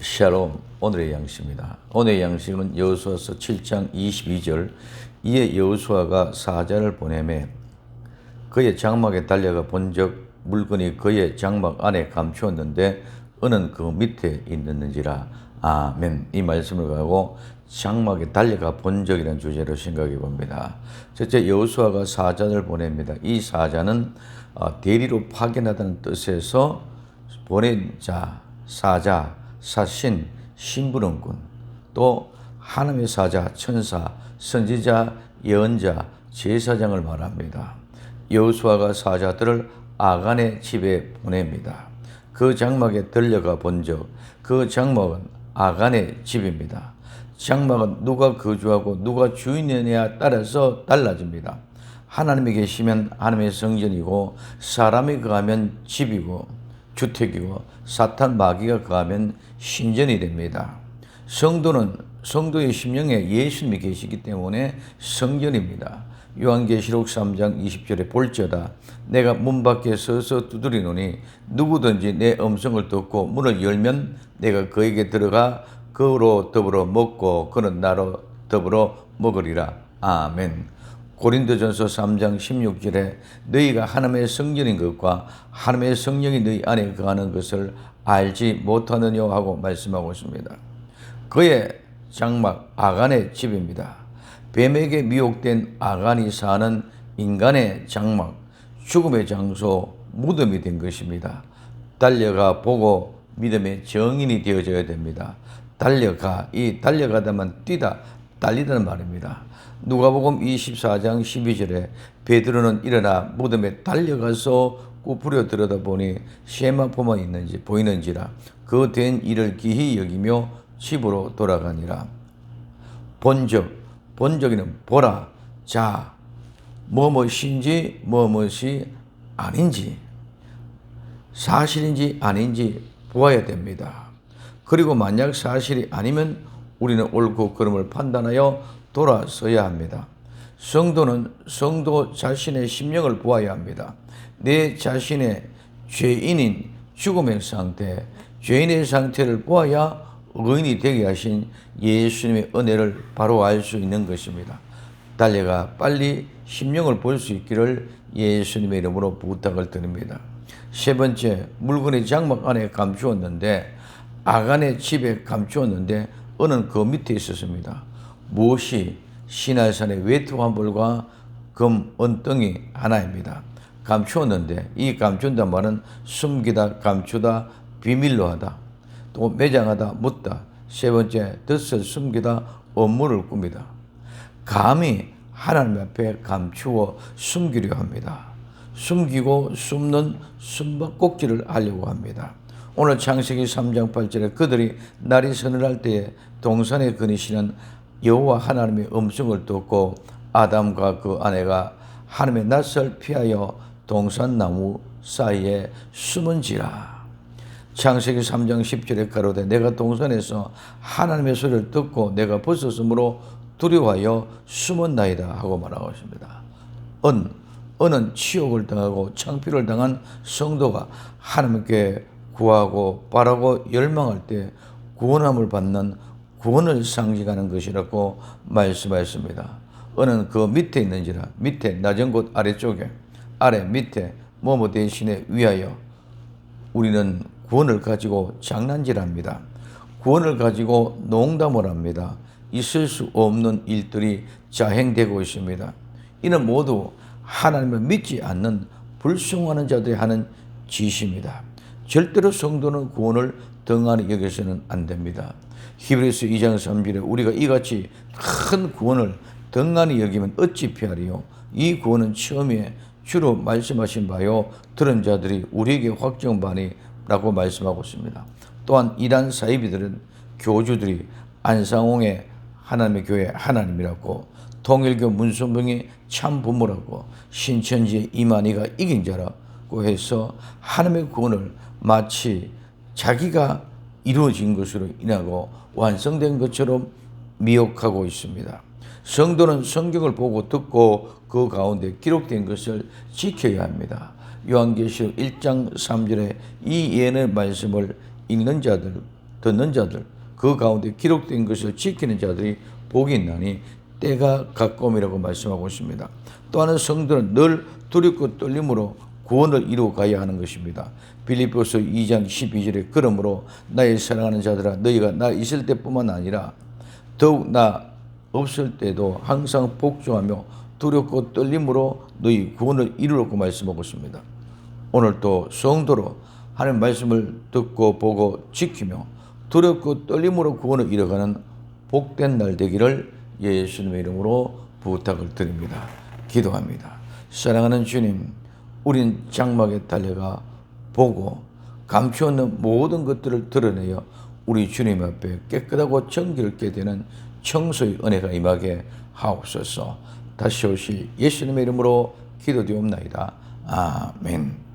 샬롬. 오늘의 양식입니다. 오늘의 양식은 여호수아서 7장 22절. 이에 여호수아가 사자를 보내매 그의 장막에 달려가 본즉 물건이 그의 장막 안에 감추었는데 은은 그 밑에 있는지라. 아멘. 이 말씀을 가지고 장막에 달려가 본적이라는 주제로 생각해 봅니다. 첫째, 여호수아가 사자를 보냅니다. 이 사자는 대리로 파견하다는 뜻에서 보낸 자, 사자, 사신, 심부름꾼, 또 하나님의 사자, 천사, 선지자, 예언자, 제사장을 말합니다. 여호수아가 사자들을 아간의 집에 보냅니다. 그 장막에 들려가 본즉 그 장막은 아간의 집입니다. 장막은 누가 거주하고 누가 주인이냐에 따라서 달라집니다. 하나님이 계시면 하나님의 성전이고, 사람이 거하면 집이고 주택이고, 사탄 마귀가 거하면 신전이 됩니다. 성도는 성도의 심령에 예수님이 계시기 때문에 성전입니다. 요한계시록 3장 20절에 볼지어다 내가 문 밖에 서서 두드리노니 누구든지 내 음성을 듣고 문을 열면 내가 그에게 들어가 그로 더불어 먹고 그는 나로 더불어 먹으리라. 아멘. 고린도전서 3장 16절에 너희가 하나님의 성전인 것과 하나님의 성령이 너희 안에 거하는 것을 알지 못하느냐 하고 말씀하고 있습니다. 그의 장막 아간의 집입니다. 뱀에게 미혹된 아간이 사는 인간의 장막, 죽음의 장소, 무덤이 된 것입니다. 달려가 보고 믿음의 정인이 되어져야 됩니다. 달려가, 이 달려가다만 뛰다, 달리다는 말입니다. 누가복음 24장 12절에 베드로는 일어나 무덤에 달려가서 구부려 들여다보니 세마포만 있는지 보이는지라 그 된 일을 기히 여기며 집으로 돌아가니라. 본적이는 보라, 자, 뭐뭇인지 뭐뭇이 아닌지, 사실인지 아닌지 보아야 됩니다. 그리고 만약 사실이 아니면 우리는 옳고 그름을 판단하여 돌아서야 합니다. 성도는 성도 자신의 심령을 보아야 합니다. 내 자신의 죄인인 죽음의 상태, 죄인의 상태를 보아야 의인이 되게 하신 예수님의 은혜를 바로 알 수 있는 것입니다. 달려가 빨리 심령을 볼 수 있기를 예수님의 이름으로 부탁을 드립니다. 세 번째, 물건이 장막 안에 감추었는데, 아간의 집에 감추었는데 은은 그 밑에 있었습니다. 무엇이? 시날산의 외투환벌과 금, 은덩이 하나입니다. 감추었는데, 이 감춘단 말은 숨기다, 감추다, 비밀로 하다, 또 매장하다, 묻다. 세 번째, 덫을 숨기다, 업무를 꾸미다. 감히 하나님 앞에 감추어 숨기려 합니다. 숨기고 숨는 숨바꼭질을 하려고 합니다. 오늘 창세기 3장 8절에 그들이 날이 서늘할 때에 동산에 거니시는 여호와 하나님의 음성을 듣고 아담과 그 아내가 하나님의 낯을 피하여 동산나무 사이에 숨은지라. 창세기 3장 10절에 가로되 내가 동산에서 하나님의 소리를 듣고 내가 벗었으므로 두려워하여 숨었나이다 하고 말하고 있습니다. 은은 치욕을 당하고 창피를 당한 성도가 하나님께 구하고 바라고 열망할 때 구원함을 받는 구원을 상징하는 것이라고 말씀하였습니다. 은은 그 밑에 있는지라. 밑에 낮은 곳 아래쪽에, 아래 밑에 뭐뭐 대신에 위하여. 우리는 구원을 가지고 장난질합니다. 구원을 가지고 농담을 합니다. 있을 수 없는 일들이 자행되고 있습니다. 이는 모두 하나님을 믿지 않는 불순종하는 자들이 하는 짓입니다. 절대로 성도는 구원을 등한히 여겨서는 안 됩니다. 히브리서 2장 3절에 우리가 이같이 큰 구원을 등한히 여기면 어찌 피하리요? 이 구원은 처음에 주로 말씀하신 바요 들은 자들이 우리에게 확정바니 라고 말씀하고 있습니다. 또한 이단 사이비들은 교주들이 안상홍의 하나님의 교회 하나님이라고, 통일교 문선병이 참 부모라고, 신천지의 이만희가 이긴 자라고 해서 하나님의 구원을 마치 자기가 이루어진 것으로 인하고 완성된 것처럼 미혹하고 있습니다. 성도는 성경을 보고 듣고 그 가운데 기록된 것을 지켜야 합니다. 요한계시록 1장 3절에 이 예언의 말씀을 읽는 자들 듣는 자들 그 가운데 기록된 것을 지키는 자들이 복이 있나니 때가 가까움이라고 말씀하고 있습니다. 또 하나는 성도는 늘 두렵고 떨림으로 구원을 이루어 가야 하는 것입니다. 빌립보서 2장 12절에 그러므로 나의 사랑하는 자들아 너희가 나 있을 때뿐만 아니라 더욱 나 없을 때도 항상 복종하며 두렵고 떨림으로 너희 구원을 이루려고 말씀하고 있습니다. 오늘 또 성도로 하나님 말씀을 듣고 보고 지키며 두렵고 떨림으로 구원을 이뤄가는 복된 날 되기를 예수님의 이름으로 부탁을 드립니다. 기도합니다. 사랑하는 주님, 우린 장막에 달려가 보고 감추었는 모든 것들을 드러내어 우리 주님 앞에 깨끗하고 정결케 되는 청소의 은혜가 임하게 하옵소서. 다시 오실 예수님의 이름으로 기도드리옵나이다. 아멘.